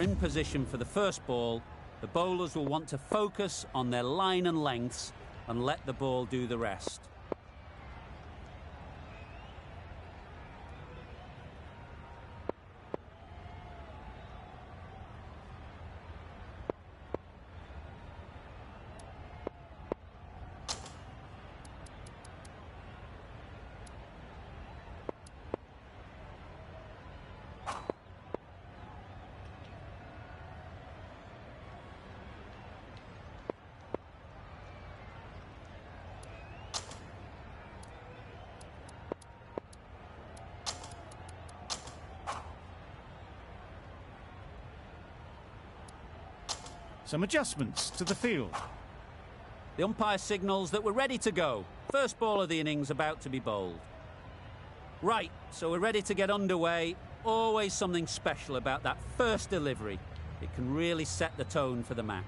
in position for the first ball, the bowlers will want to focus on their line and lengths and let the ball do the rest. Some adjustments to the field. The umpire signals that we're ready to go. First ball of the innings about to be bowled. Right, so we're ready to get underway. Always something special about that first delivery. It can really set the tone for the match.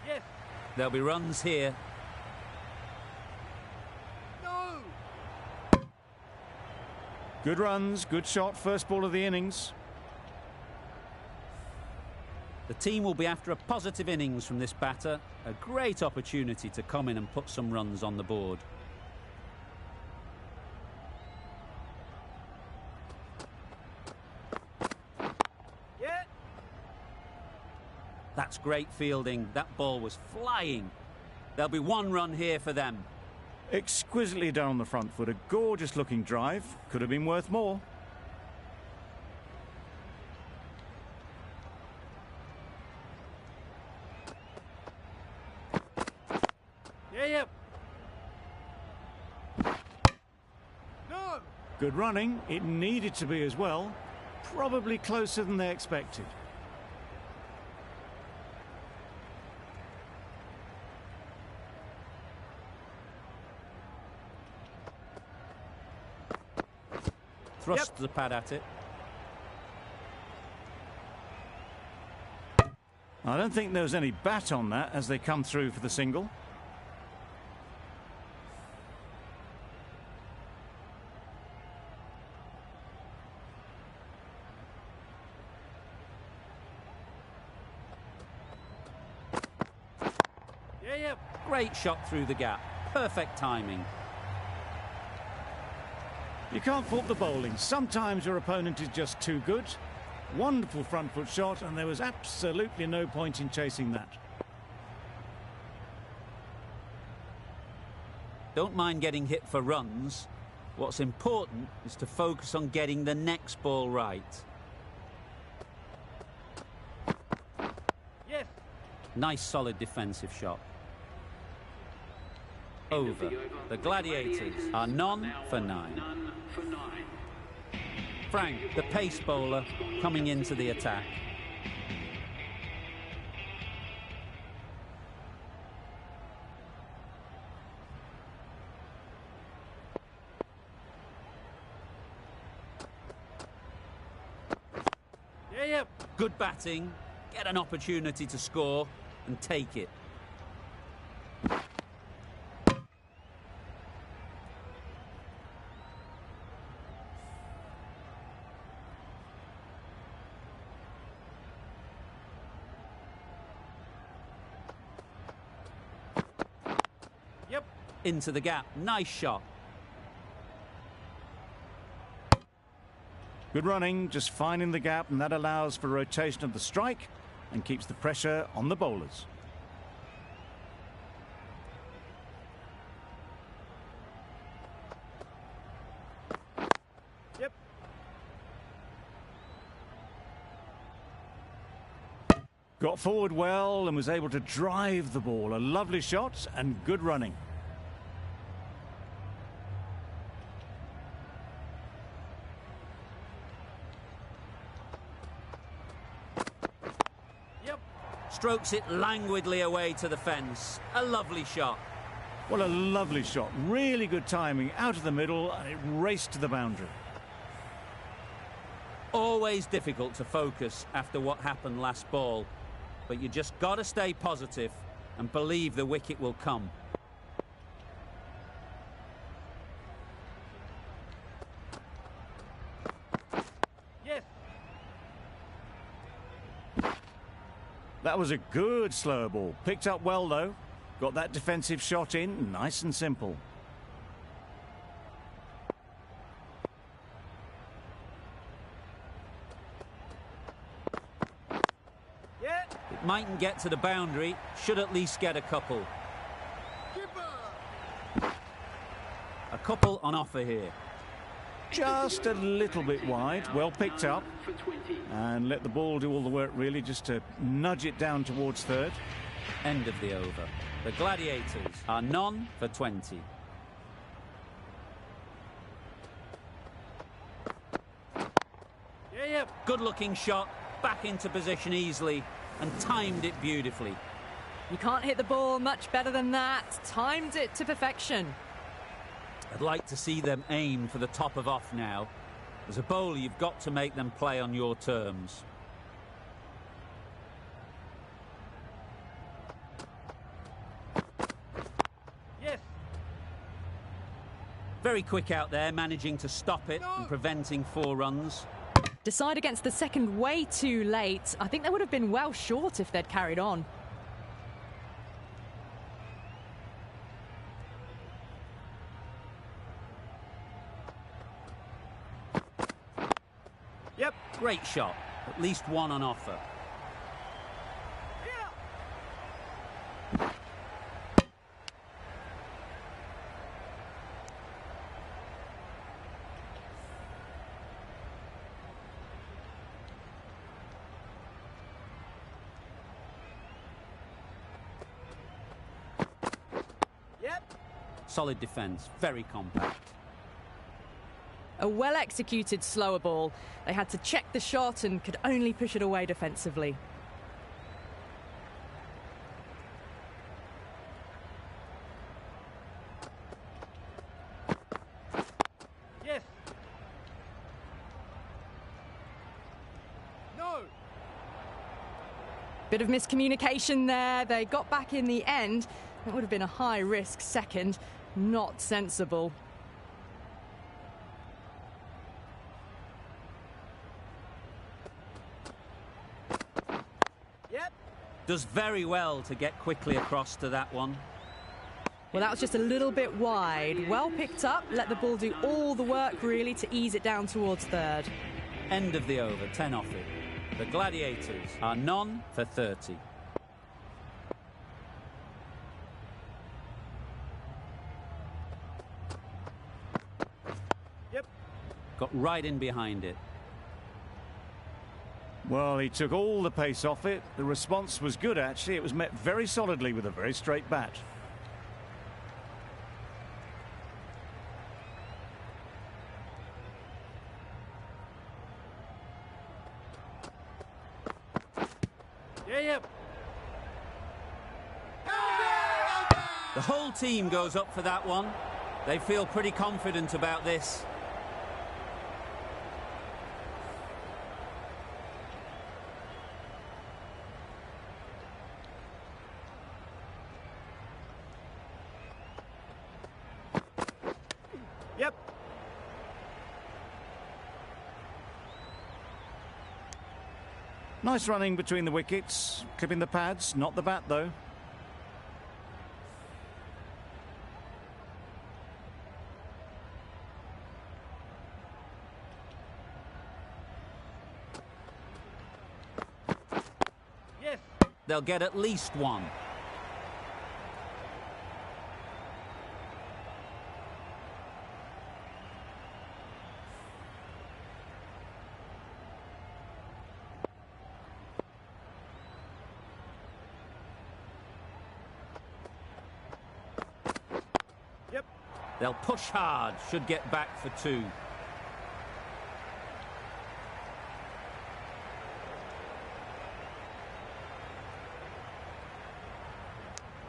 Yes. There'll be runs here. Good runs, good shot, first ball of the innings. The team will be after a positive innings from this batter. A great opportunity to come in and put some runs on the board. Yeah. That's great fielding. That ball was flying. There'll be one run here for them. Exquisitely done on the front foot, a gorgeous looking drive. Could have been worth more. Yeah. No. Good running, it needed to be as well. Probably closer than they expected. Thrust the pad at it. I don't think there was any bat on that as they come through for the single. Yeah. Great shot through the gap. Perfect timing. You can't fault the bowling. Sometimes your opponent is just too good. Wonderful front foot shot, and there was absolutely no point in chasing that. Don't mind getting hit for runs. What's important is to focus on getting the next ball right. Yes. Nice solid defensive shot. Over. The Gladiators are none for 9. Frank, the pace bowler, coming into the attack. Yeah. Good batting, get an opportunity to score and take it. Into the gap. Nice shot. Good running, just finding the gap, and that allows for rotation of the strike and keeps the pressure on the bowlers. Yep. Got forward well and was able to drive the ball. A lovely shot and good running. Strokes it languidly away to the fence. A lovely shot. Well, a lovely shot. Really good timing out of the middle, and it raced to the boundary. Always difficult to focus after what happened last ball, but you just got to stay positive and believe the wicket will come. Yes. That was a good slower ball. Picked up well, though. Got that defensive shot in, nice and simple. Yeah. It mightn't get to the boundary, should at least get a couple. Keeper. A couple on offer here. Just a little bit wide, well picked up. And let the ball do all the work, really, just to nudge it down towards third. End of the over. The Gladiators are none for 20. Yeah. Good looking shot, back into position easily, and timed it beautifully. You can't hit the ball much better than that. Timed it to perfection. I'd like to see them aim for the top of off now. As a bowler, you've got to make them play on your terms. Yes. Very quick out there, managing to stop it and preventing 4 runs. Decide against the second way too late. I think they would have been well short if they'd carried on. Yep. Great shot. At least 1 on offer. Yeah. Yep. Solid defence, very compact. A well-executed slower ball. They had to check the shot and could only push it away defensively. Yes. No. Bit of miscommunication there. They got back in the end. That would have been a high-risk second. Not sensible. Yep. Does very well to get quickly across to that one. Well, that was just a little bit wide. Well picked up. Let the ball do all the work, really, to ease it down towards third. End of the over, 10 off it. The Gladiators are none for 30. Yep. Got right in behind it. Well, he took all the pace off it. The response was good, actually. It was met very solidly with a very straight bat. Yep. The whole team goes up for that one. They feel pretty confident about this. Yep. Nice running between the wickets. Clipping the pads, not the bat, though. Yes. They'll get at least 1. Yep. They'll push hard, should get back for 2.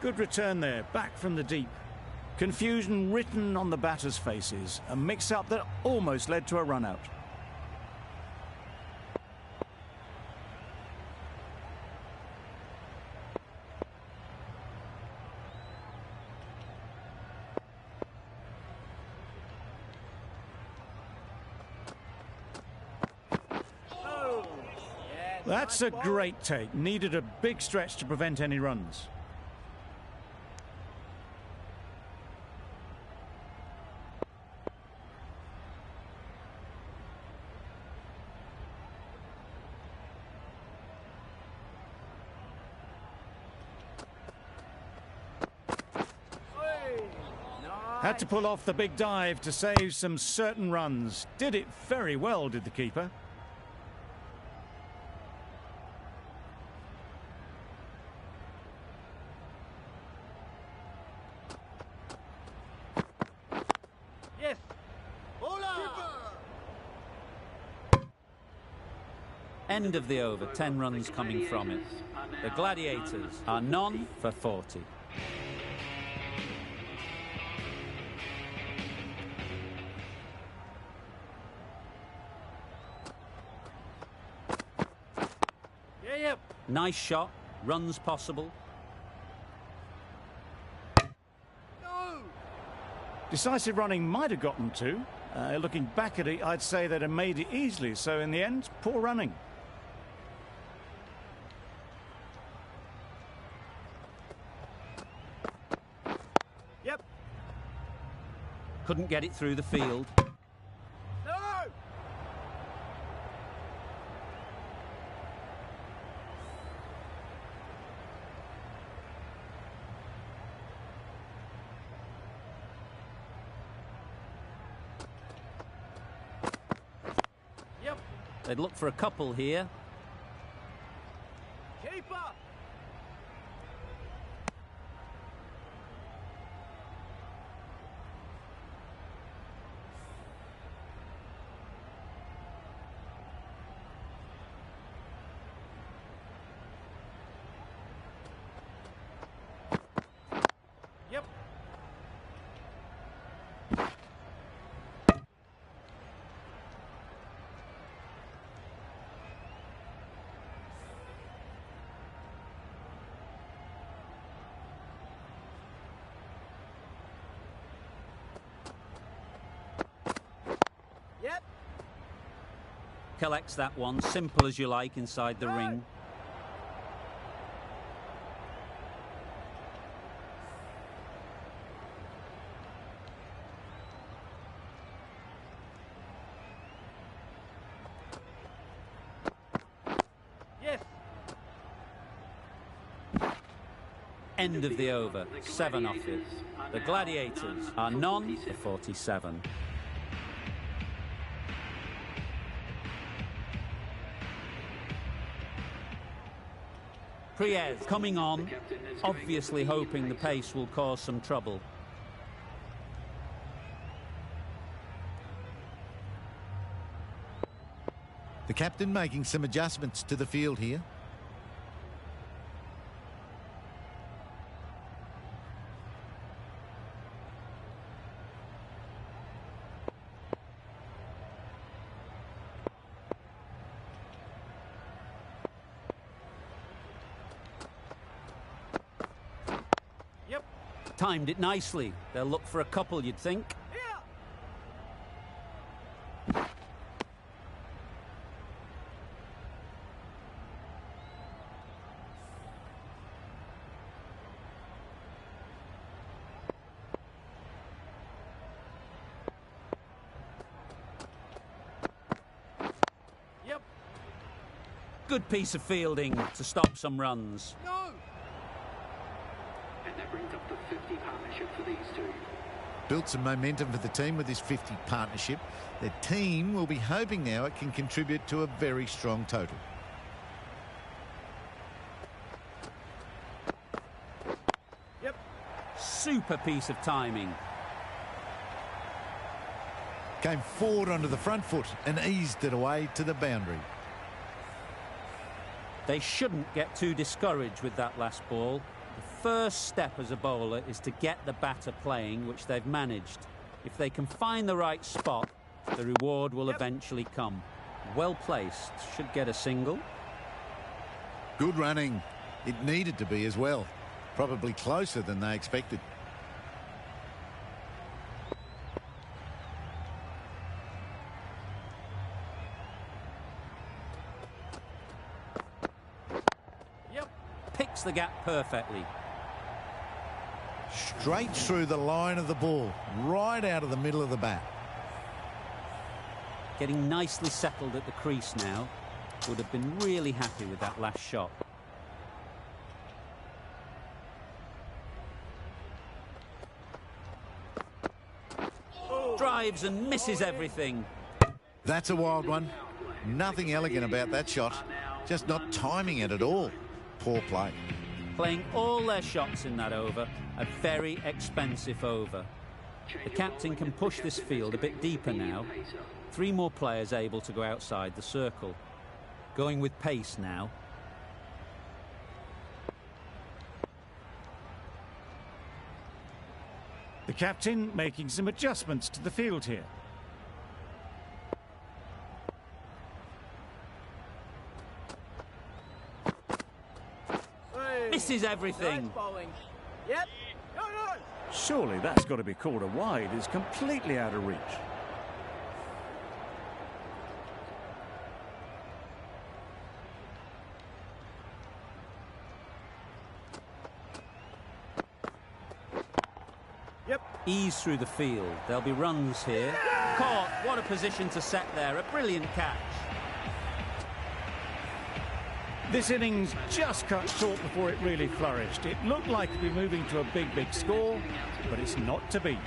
Good return there, back from the deep. Confusion written on the batters' faces. A mix-up that almost led to a run-out. That's a great take. Needed a big stretch to prevent any runs. Had to pull off the big dive to save some certain runs. Did it very well, did the keeper. Yes. End of the over, 10 runs coming from it. The Gladiators are none for 40. Yep. Nice shot, runs possible. No. Decisive running might have gotten two. Looking back at it, I'd say they'd have made it easily. So in the end, poor running. Yep. Couldn't get it through the field. No. Yep. They'd look for a couple here. Keeper. Yep. Yep. Collects that one, simple as you like, inside the ring. Yes. End of the over, 7 off it. The Gladiators are none for 47. Priez coming on, obviously hoping the pace will cause some trouble. The captain making some adjustments to the field here. Yep. Timed it nicely. They'll look for a couple, you'd think. Here. Yep. Good piece of fielding to stop some runs. No. And that brings up the 50 partnership for these two. Built some momentum for the team with this 50 partnership. The team will be hoping now it can contribute to a very strong total. Yep. Super piece of timing. Came forward onto the front foot and eased it away to the boundary. They shouldn't get too discouraged with that last ball. The first step as a bowler is to get the batter playing, which they've managed. If they can find the right spot, the reward will eventually come. Well placed, should get a single. Good running. It needed to be as well. Probably closer than they expected. splits the gap perfectly. Straight through the line of the ball, right out of the middle of the bat. Getting nicely settled at the crease now. Would have been really happy with that last shot. Drives and misses everything. That's a wild one. Nothing elegant about that shot. Just not timing it at all. Poor play. Playing all their shots in that over. A very expensive over. The captain can push this field a bit deeper now. 3 more players able to go outside the circle. Going with pace now. The captain making some adjustments to the field here. Misses everything. Nice bowling. Yep. Go, go. Surely that's got to be called a wide. It's completely out of reach. Yep. Ease through the field. There'll be runs here. Caught. What a position to set there. A brilliant catch. This innings just cut short before it really flourished. It looked like it'd be moving to a big score, but it's not to be.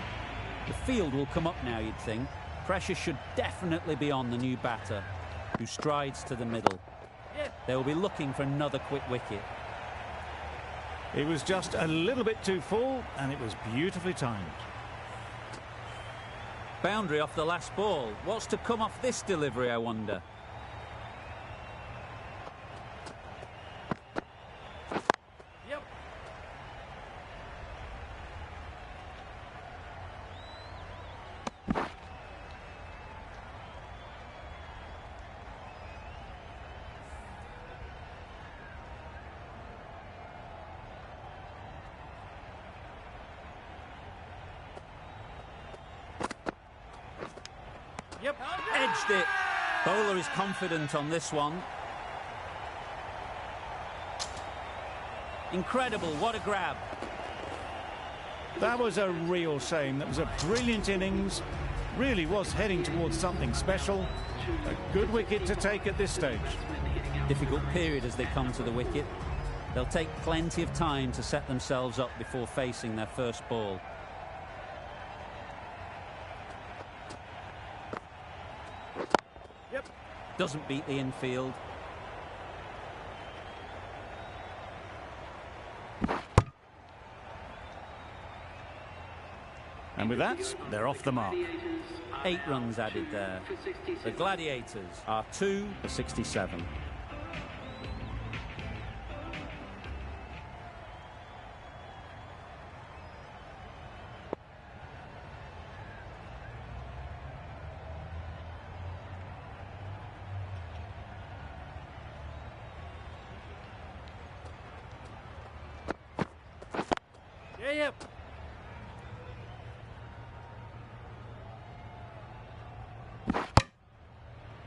The field will come up now, you'd think. Pressure should definitely be on the new batter, who strides to the middle. Yes. They will be looking for another quick wicket. It was just a little bit too full, and it was beautifully timed. Boundary off the last ball. What's to come off this delivery, I wonder? Yep. Yep. Edged it. Bowler is confident on this one. Incredible, what a grab. That was a real shame. That was a brilliant innings. Really was heading towards something special. A good wicket to take at this stage. Difficult period as they come to the wicket. They'll take plenty of time to set themselves up before facing their first ball. Yep. Doesn't beat the infield. And with that, they're off the mark. 8 runs added there. The Gladiators are 2 for 67. Yeah, yep.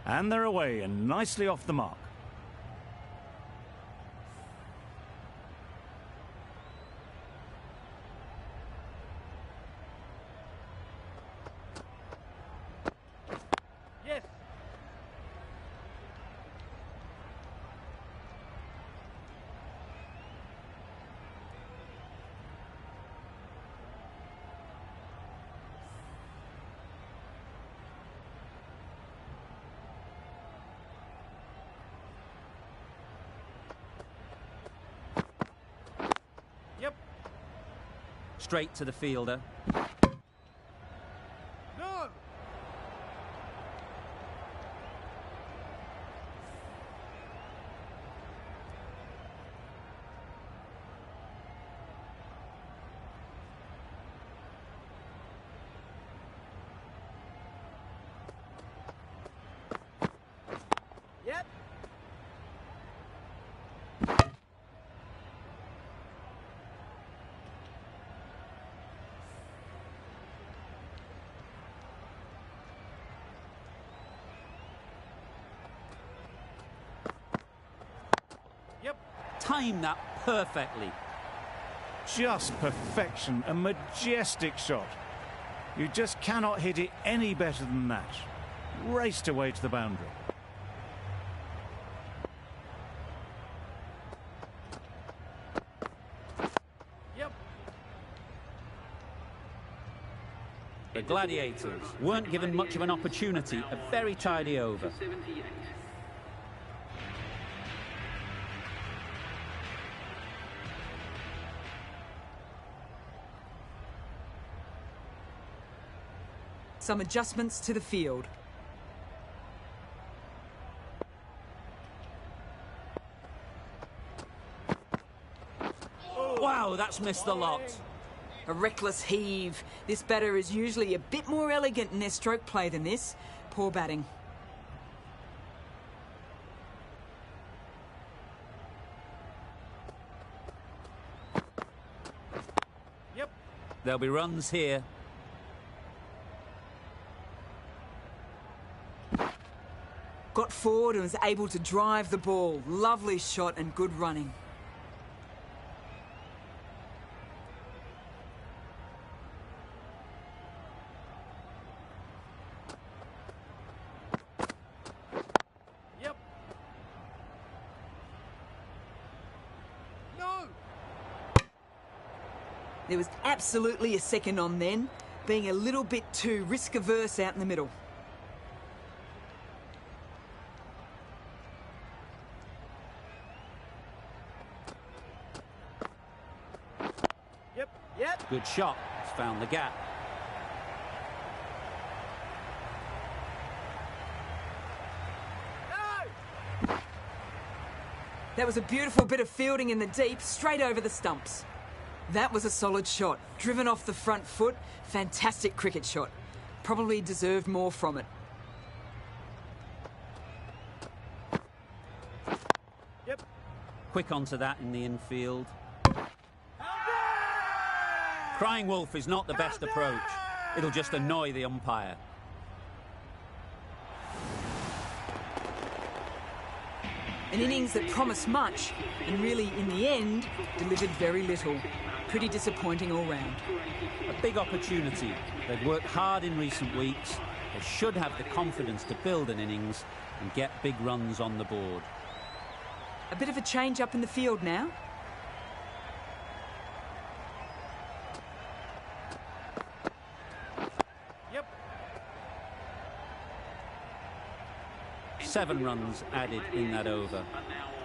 And they're away and nicely off the mark. Yes. Yep. Straight to the fielder. No. Yep. Time that perfectly. Just perfection, a majestic shot. You just cannot hit it any better than that. Raced away to the boundary. Yep. The Gladiators weren't given much of an opportunity, a very tidy over. 78. Some adjustments to the field. Wow, that's missed the lot. A reckless heave. This batter is usually a bit more elegant in their stroke play than this. Poor batting. Yep. There'll be runs here. Got forward and was able to drive the ball. Lovely shot and good running. Yep. No. There was absolutely a second on then, being a little bit too risk-averse out in the middle. Yep. Yep. Good shot. It's found the gap. No. That was a beautiful bit of fielding in the deep, straight over the stumps. That was a solid shot, driven off the front foot. Fantastic cricket shot. Probably deserved more from it. Yep. Quick onto that in the infield. Crying wolf is not the best approach. It'll just annoy the umpire. An innings that promised much and really, in the end, delivered very little. Pretty disappointing all round. A big opportunity. They've worked hard in recent weeks. They should have the confidence to build an innings and get big runs on the board. A bit of a change up in the field now. Yep. 7 runs added in that over.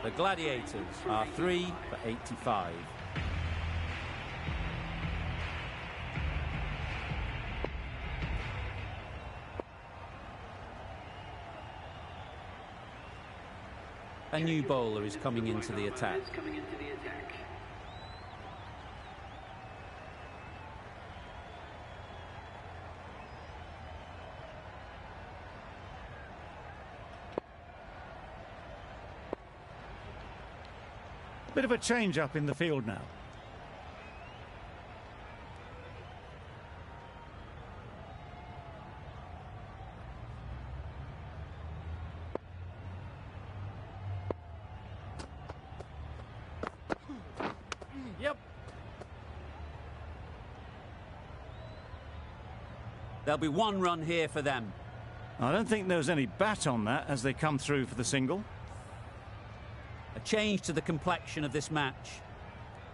The Gladiators are 3 for 85. A new bowler is coming into the attack. Coming into the attack. Bit of a change up in the field now. Yep. There'll be 1 run here for them. I don't think there was any bat on that as they come through for the single. A change to the complexion of this match.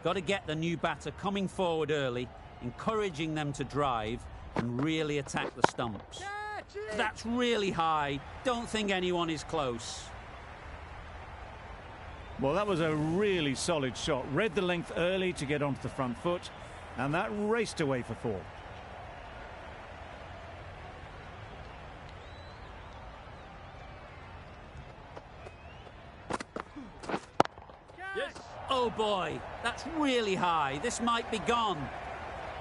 Got to get the new batter coming forward early, encouraging them to drive and really attack the stumps. Catch it. That's really high. Don't think anyone is close. Well, that was a really solid shot. Read the length early to get onto the front foot, and that raced away for 4. Yes. Oh boy, that's really high. This might be gone.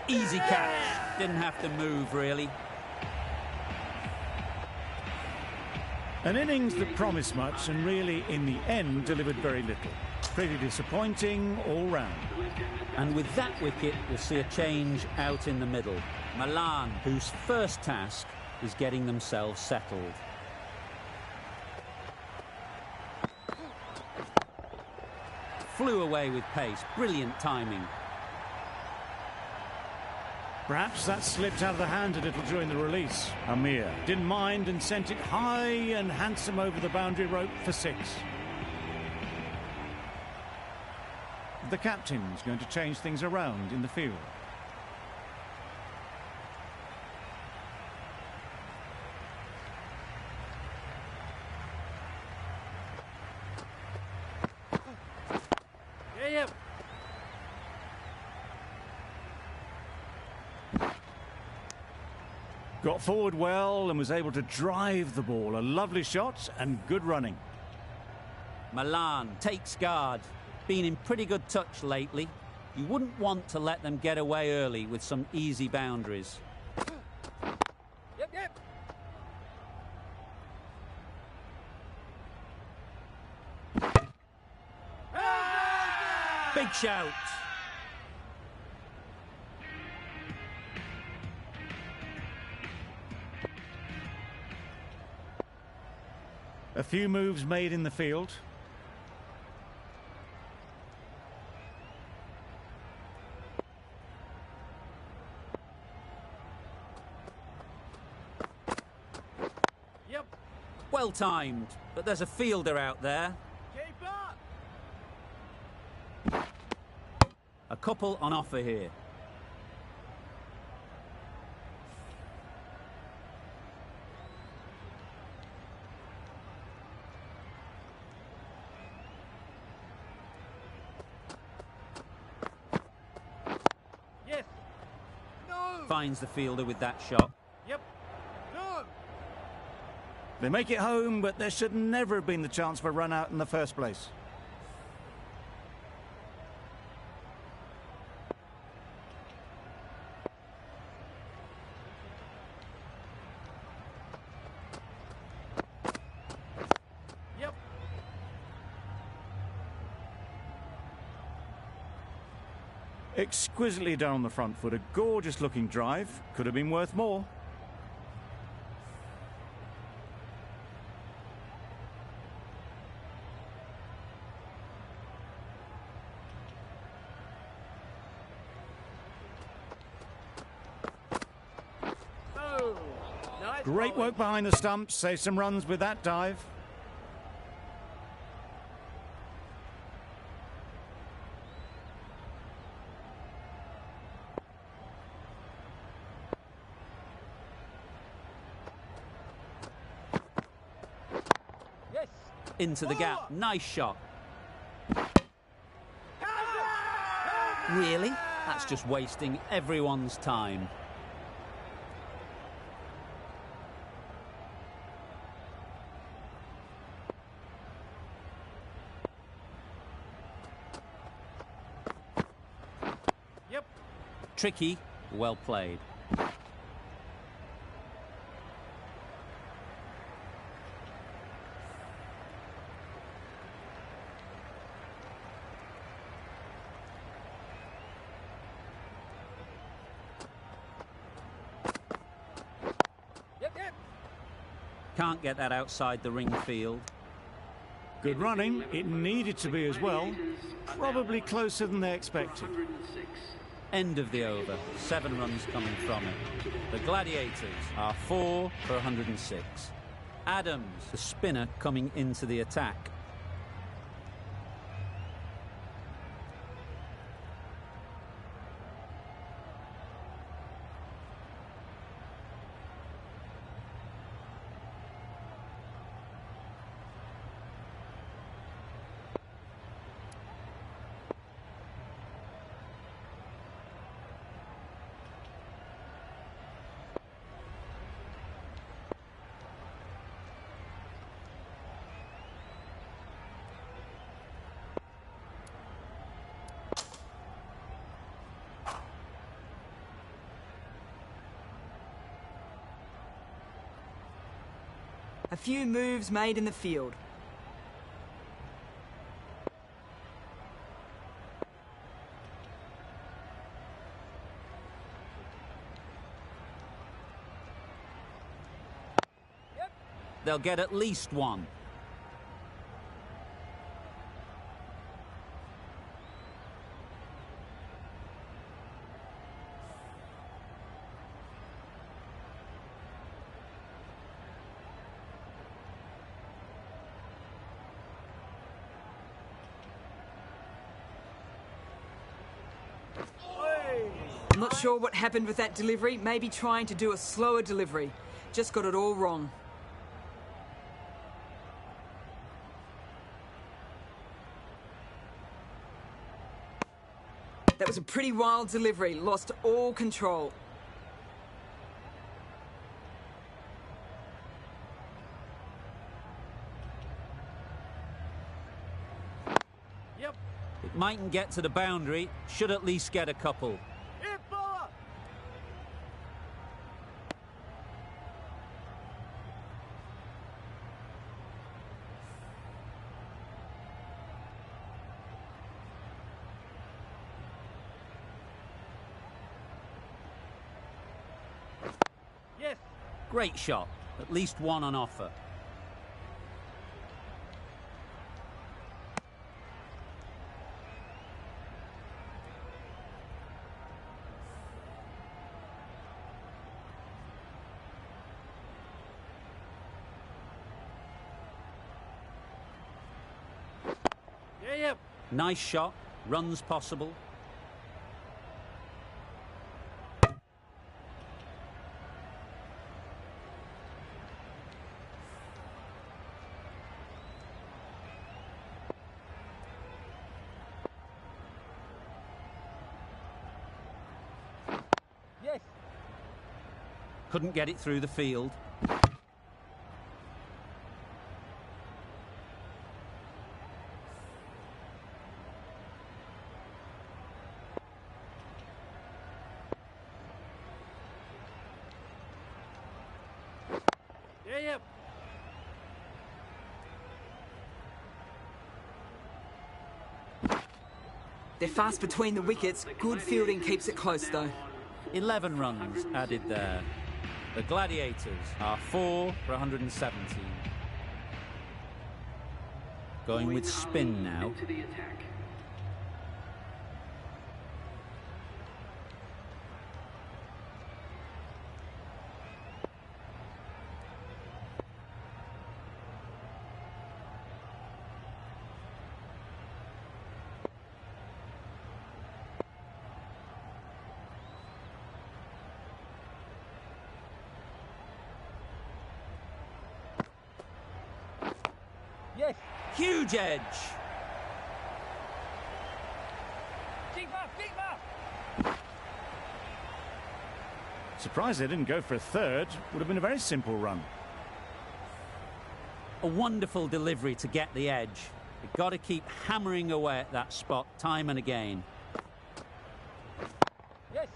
Easy catch. Didn't have to move, really. An innings that promised much and really, in the end, delivered very little. Pretty disappointing all round. And with that wicket, we'll see a change out in the middle. Malan, whose first task is getting themselves settled. flew away with pace. Brilliant timing. Perhaps that slipped out of the hand a little during the release. Amir didn't mind and sent it high and handsome over the boundary rope for 6. The captain's going to change things around in the field. Yep. Got forward well and was able to drive the ball. A lovely shot and good running. Milan takes guard. Been in pretty good touch lately. You wouldn't want to let them get away early with some easy boundaries. Yep. Big shout. A few moves made in the field. Yep. Well timed, but there's a fielder out there. Keep up. A couple on offer here. Yes. No. Finds the fielder with that shot. Yep. No. They make it home, but there should never have been the chance for a run out in the first place. Yep. Exquisitely done on the front foot. A gorgeous looking drive. Could have been worth more. Oh. Nice. Great bowling. work behind the stumps. Save some runs with that dive. Yes. Into the gap. Nice shot. Really? That's just wasting everyone's time. Yep. Tricky, well played. Yep. Can't get that outside the ring field. Good running. It needed to be as well. Probably closer than they expected. 106. End of the over. 7 runs coming from it. The Gladiators are 4 for 106. Adams, the spinner, coming into the attack. A few moves made in the field. They'll get at least one. I'm not sure what happened with that delivery. Maybe trying to do a slower delivery. Just got it all wrong. That was a pretty wild delivery. Lost all control. Yep. It mightn't get to the boundary, should at least get a couple. Hit ball. Yes. Great shot, at least one on offer. Yep. Nice shot, runs possible. Yes. Couldn't get it through the field. Yep. They're fast between the wickets. Good fielding keeps it close, though. 11 runs added there. The Gladiators are 4 for 117. Going with spin now. Into the attack. Yes. Huge edge. Keeper. Surprised they didn't go for a third. Would have been a very simple run. A wonderful delivery to get the edge. You've got to keep hammering away at that spot time and again. Yes.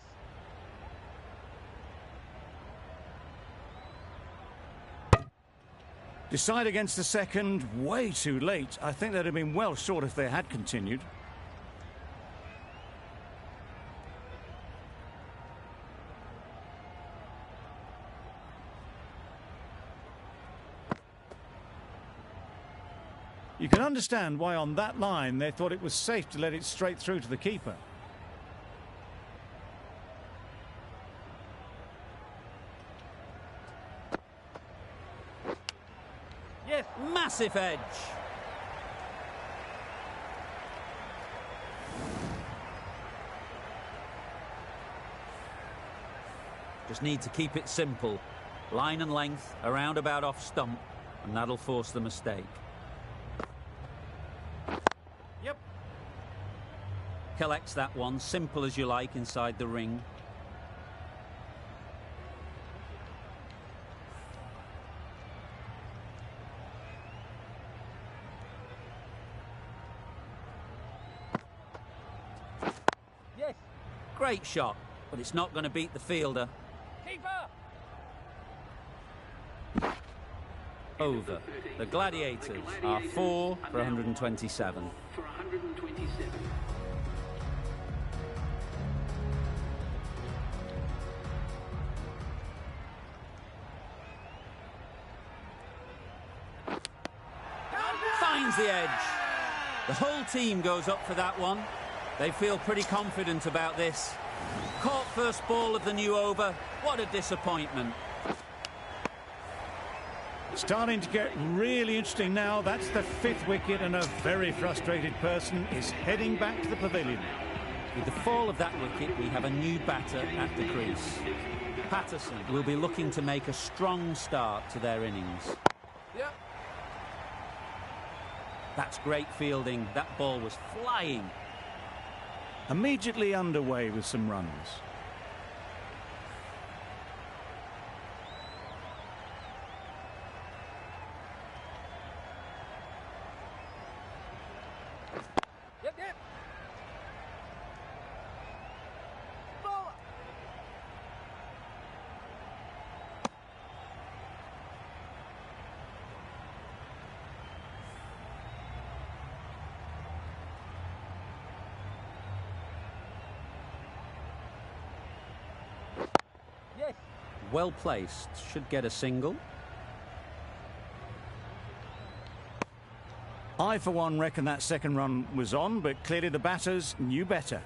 Decide against the second, way too late. I think they'd have been well short if they had continued. You can understand why on that line they thought it was safe to let it straight through to the keeper. Yes. Massive edge. Just need to keep it simple. Line and length, around about off stump, and that'll force the mistake. Yep. Collects that one, simple as you like, inside the ring. Yes. Great shot, but it's not going to beat the fielder. Keeper. Over. The Gladiators are 4 for 127. For 127. Finds the edge. The whole team goes up for that one. They feel pretty confident about this. Caught first ball of the new over. What a disappointment. Starting to get really interesting now. That's the 5th wicket, and a very frustrated person is heading back to the pavilion. With the fall of that wicket, we have a new batter at the crease. Patterson will be looking to make a strong start to their innings. Yep. That's great fielding. That ball was flying. Immediately underway with some runs. Yep, yep. Bowler. Yes. Well placed. Should get a single. I, for one, reckon that second run was on, but clearly the batters knew better.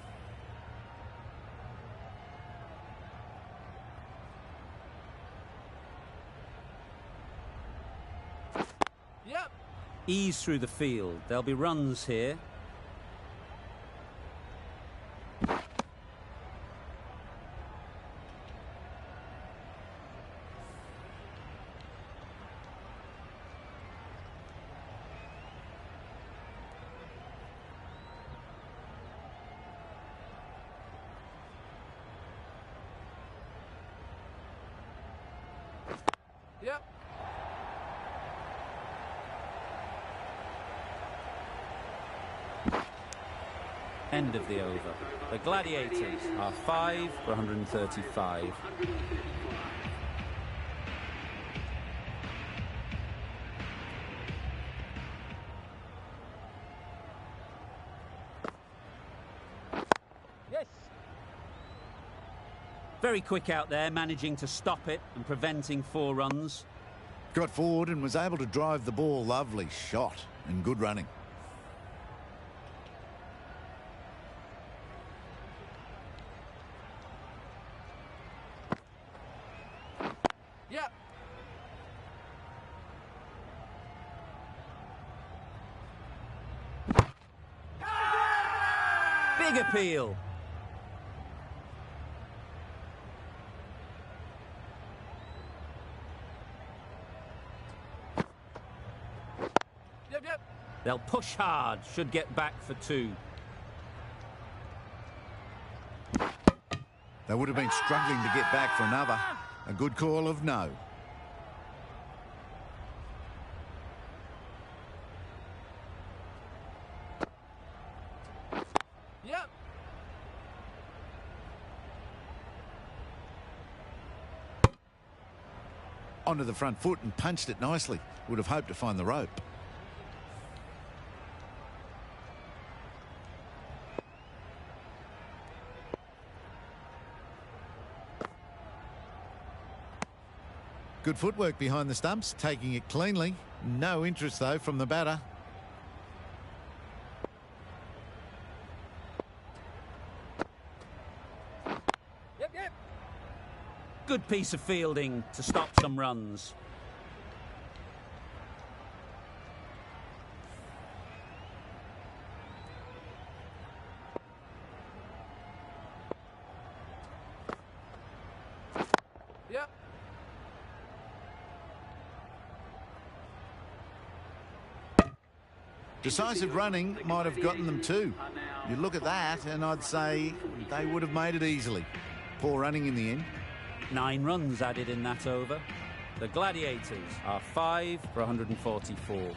Yep. Ease through the field. There'll be runs here. Yep. End of the over. The Gladiators are 5 for 135. Yes. Very quick out there, managing to stop it and preventing 4 runs. Got forward and was able to drive the ball. Lovely shot and good running. Yep. Big appeal. Yep, yep. They'll push hard, should get back for 2. They would have been struggling to get back for another. A good call of no. Yep. Onto the front foot and punched it nicely. Would have hoped to find the rope. Good footwork behind the stumps, taking it cleanly. No interest, though, from the batter. Yep, yep. Good piece of fielding to stop some runs. Yep. Decisive running might have gotten them too. You look at that and I'd say they would have made it easily. Poor running in the end. 9 runs added in that over. The Gladiators are 5 for 144.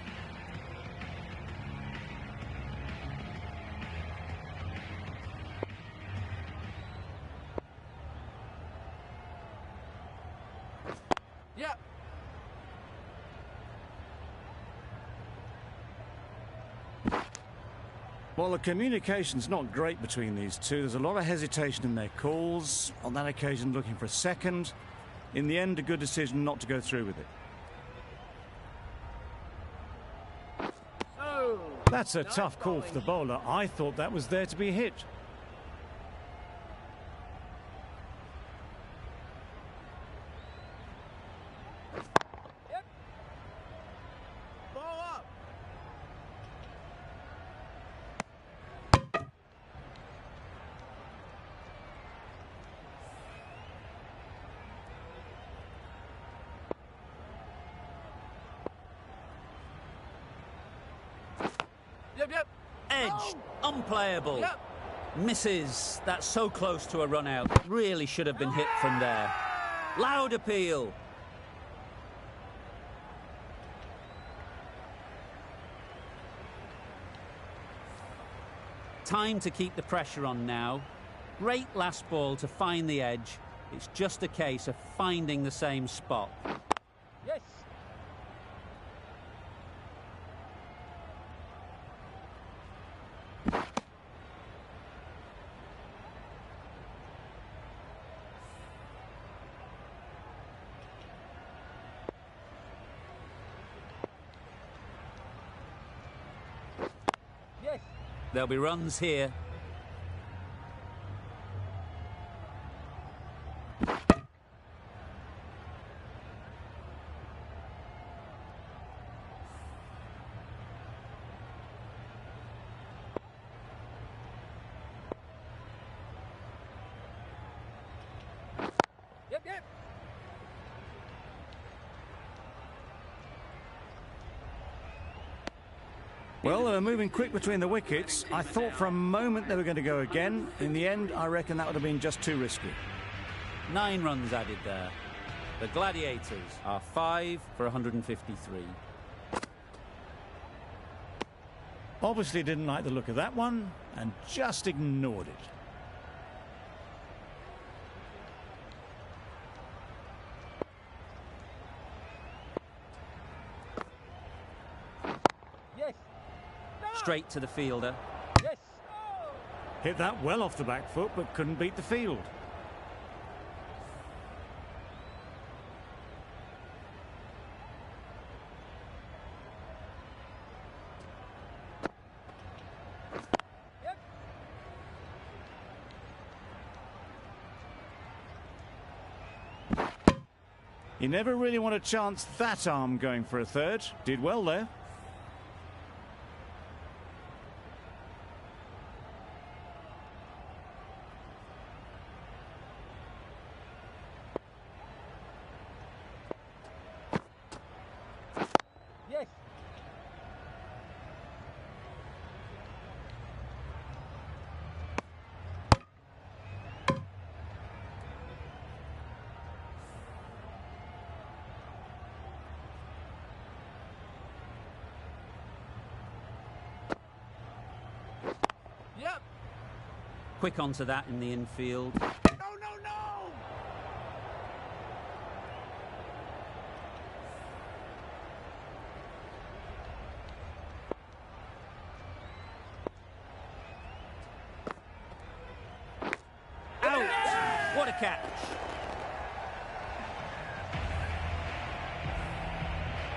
Yep. Well, the communication's not great between these two. There's a lot of hesitation in their calls. On that occasion, looking for a second. In the end, a good decision not to go through with it. So. That's a tough call for the bowler. I thought that was there to be hit. Yep. Ball up. Yep, yep. Edge, Oh. unplayable. Yep. Misses. That's so close to a run out. Really should have been hit from there. Loud appeal. Time to keep the pressure on now. Great last ball to find the edge. It's just a case of finding the same spot. Yes. Yes. There'll be runs here. Yep, yep. Well, they were moving quick between the wickets. I thought for a moment they were going to go again. In the end, I reckon that would have been just too risky. 9 runs added there. The Gladiators are 5 for 153. Obviously didn't like the look of that one and just ignored it. Yes. Straight to the fielder. Yes. Hit that well off the back foot, but couldn't beat the field. Yep. You never really want to chance that arm going for a third. Did well there. Yes. Yep. Quick onto that in the infield. No, no, no. Out! What a catch!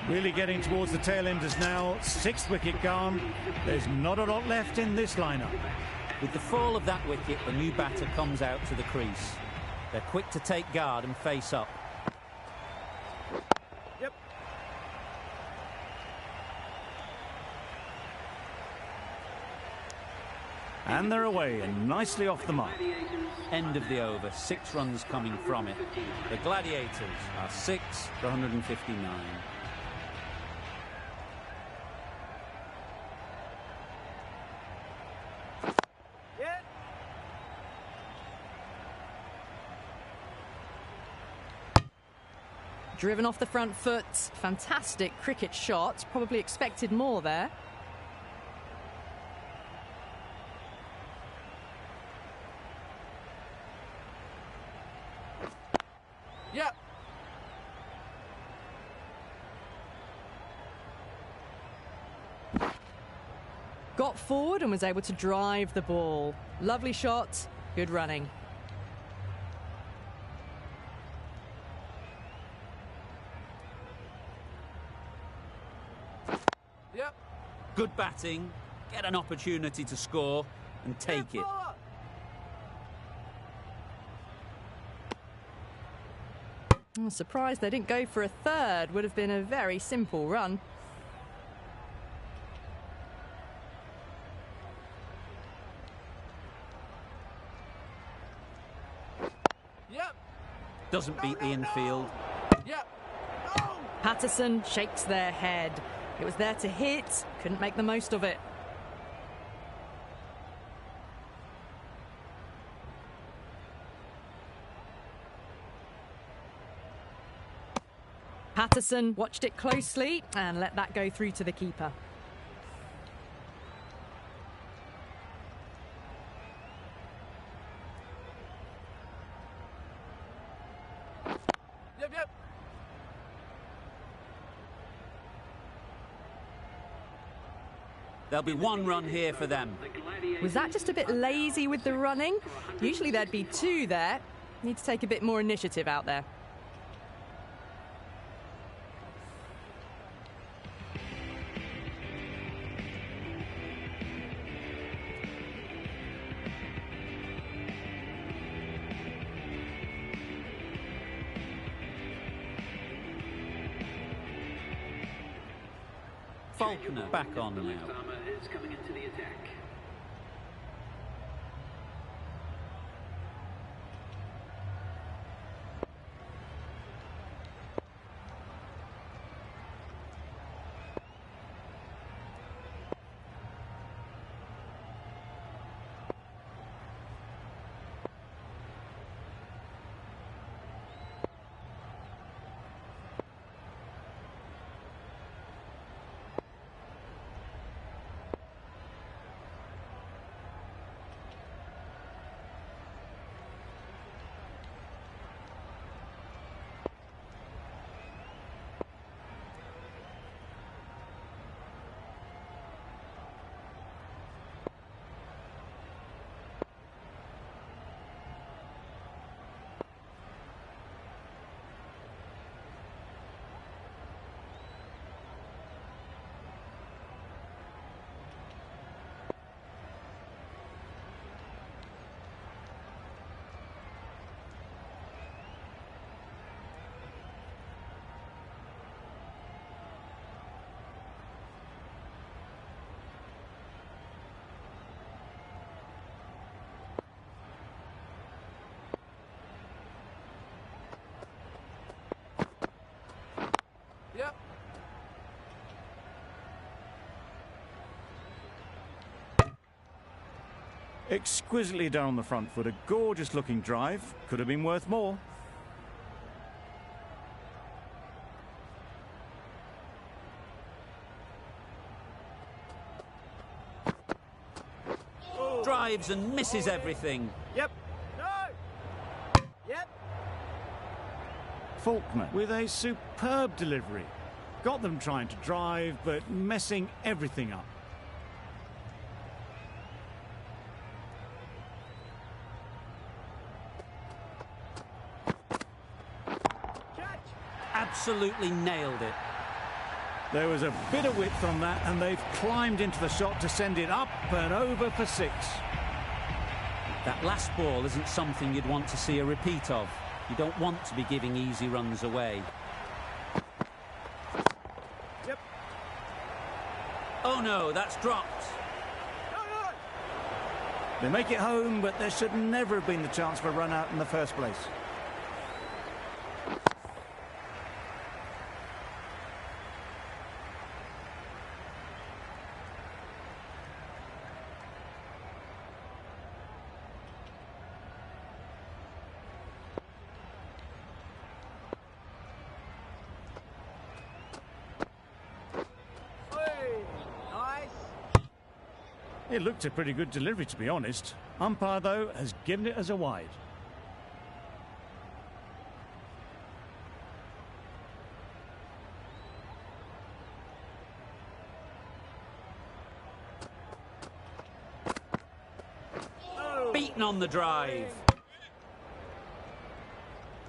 Really getting towards the tail enders now. 6th wicket gone. There's not a lot left in this lineup. With the fall of that wicket, the new batter comes out to the crease. They're quick to take guard and face up. Yep. And they're away and nicely off the mark. End of the over, 6 runs coming from it. The Gladiators are 6 for 159. Yeah. Driven off the front foot. Fantastic cricket shot. Probably expected more there. Yep. Got forward and was able to drive the ball. Lovely shot. Good running. Yep. Good batting, get an opportunity to score and take it. Bowler. I'm surprised they didn't go for a third. Would have been a very simple run. Yep. Doesn't beat the infield. Yep. No. Patterson shakes their head. It was there to hit. Couldn't make the most of it. Patterson watched it closely and let that go through to the keeper. Yep, yep. There'll be one run here for them. Was that just a bit lazy with the running? Usually there'd be two there. Need to take a bit more initiative out there. Faulkner back on now. Farmer is coming into the attack. Yep. Exquisitely done on the front foot. A gorgeous looking drive. Could have been worth more. Drives and misses everything. Yep. No. Yep. Faulkner with a superb delivery. Got them trying to drive, but messing everything up. Absolutely nailed it. There was a bit of width on that, and they've climbed into the shot to send it up and over for 6. That last ball isn't something you'd want to see a repeat of. You don't want to be giving easy runs away. Yep. Oh no, that's dropped. They make it home, but there should never have been the chance for a run out in the first place. It looked a pretty good delivery, to be honest. Umpire, though, has given it as a wide. Beaten on the drive.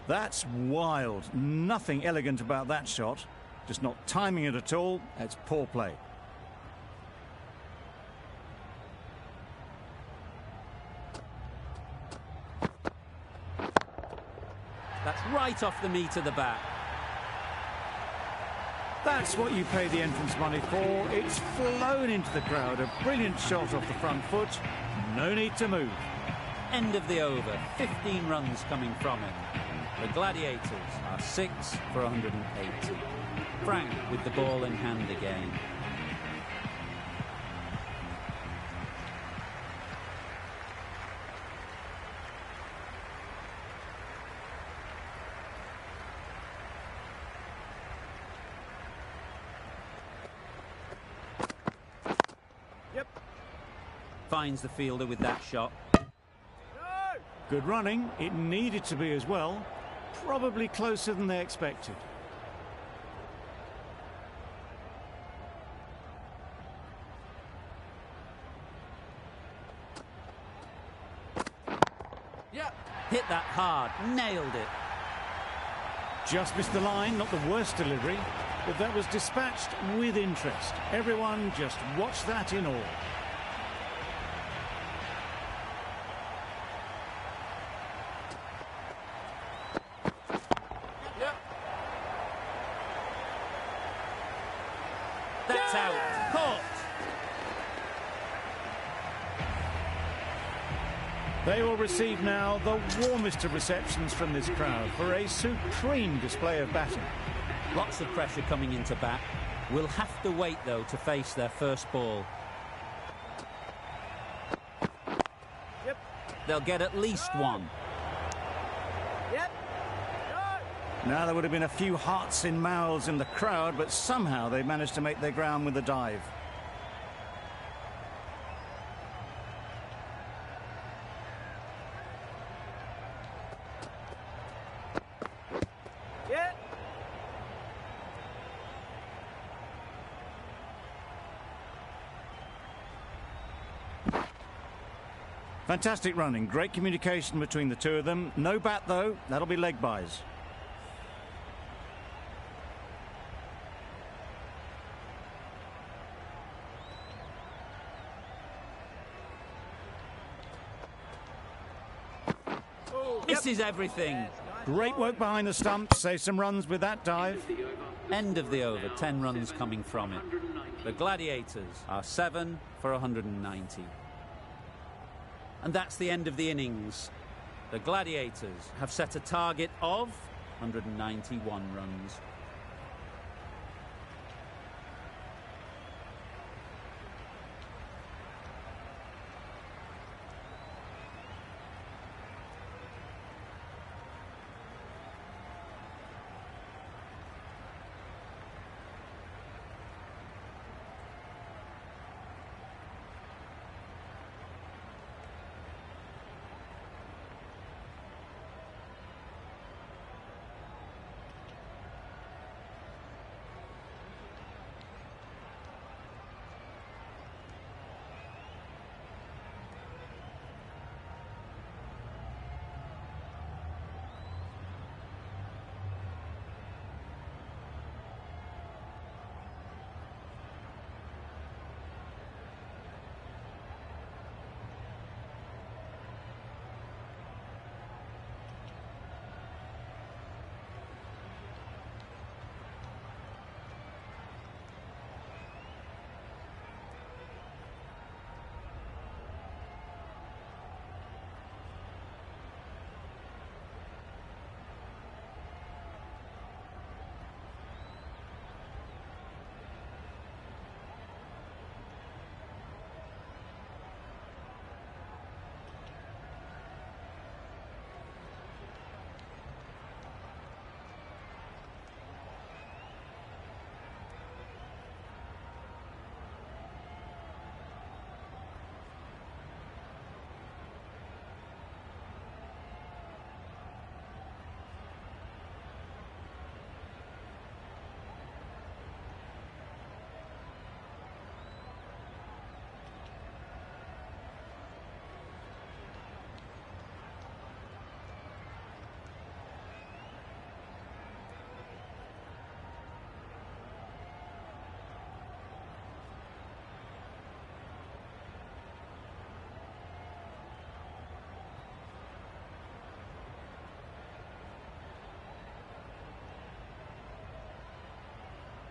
That's wild. Nothing elegant about that shot. Just not timing it at all. That's poor play. That's right off the meat of the bat. That's what you pay the entrance money for. It's flown into the crowd. A brilliant shot off the front foot. No need to move. End of the over. 15 runs coming from him. The Gladiators are 6 for 180. Frank with the ball in hand again. finds the fielder with that shot. No! Good running. It needed to be as well. Probably closer than they expected. Yep. Hit that hard, nailed it. Just missed the line, not the worst delivery, but that was dispatched with interest. Everyone just watched that in awe. Yep. That's out. Caught. They will receive now the warmest of receptions from this crowd for a supreme display of batting. Lots of pressure coming into bat. Will have to wait, though, to face their first ball. Yep. They'll get at least one. Yep. No! Now there would have been a few hearts in mouths in the crowd, but somehow they managed to make their ground with a dive. Yep. Fantastic running, great communication between the two of them. No bat though, that'll be leg byes. Misses everything. Great work behind the stumps, save some runs with that dive. End of the over, 10 runs coming from it. The Gladiators are 7 for 190. And that's the end of the innings. The Gladiators have set a target of 191 runs.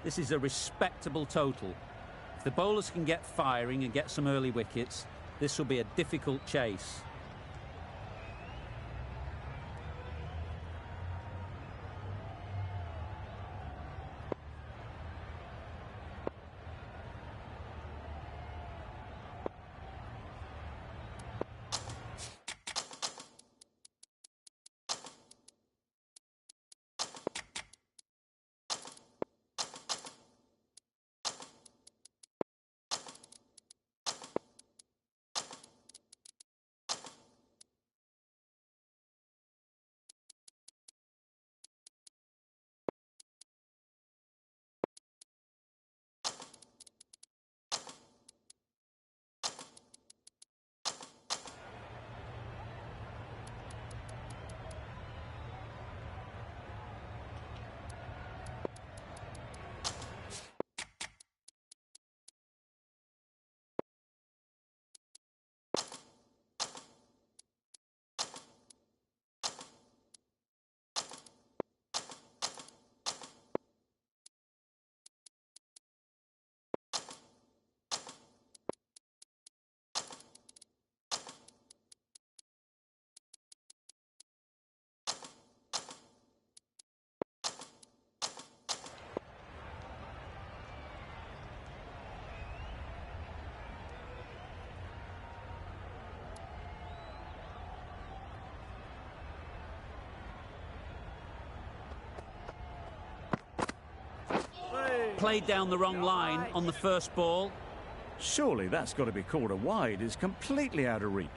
This is a respectable total. If the bowlers can get firing and get some early wickets, this will be a difficult chase. played down the wrong line on the first ball. Surely that's got to be called a wide. It's completely out of reach.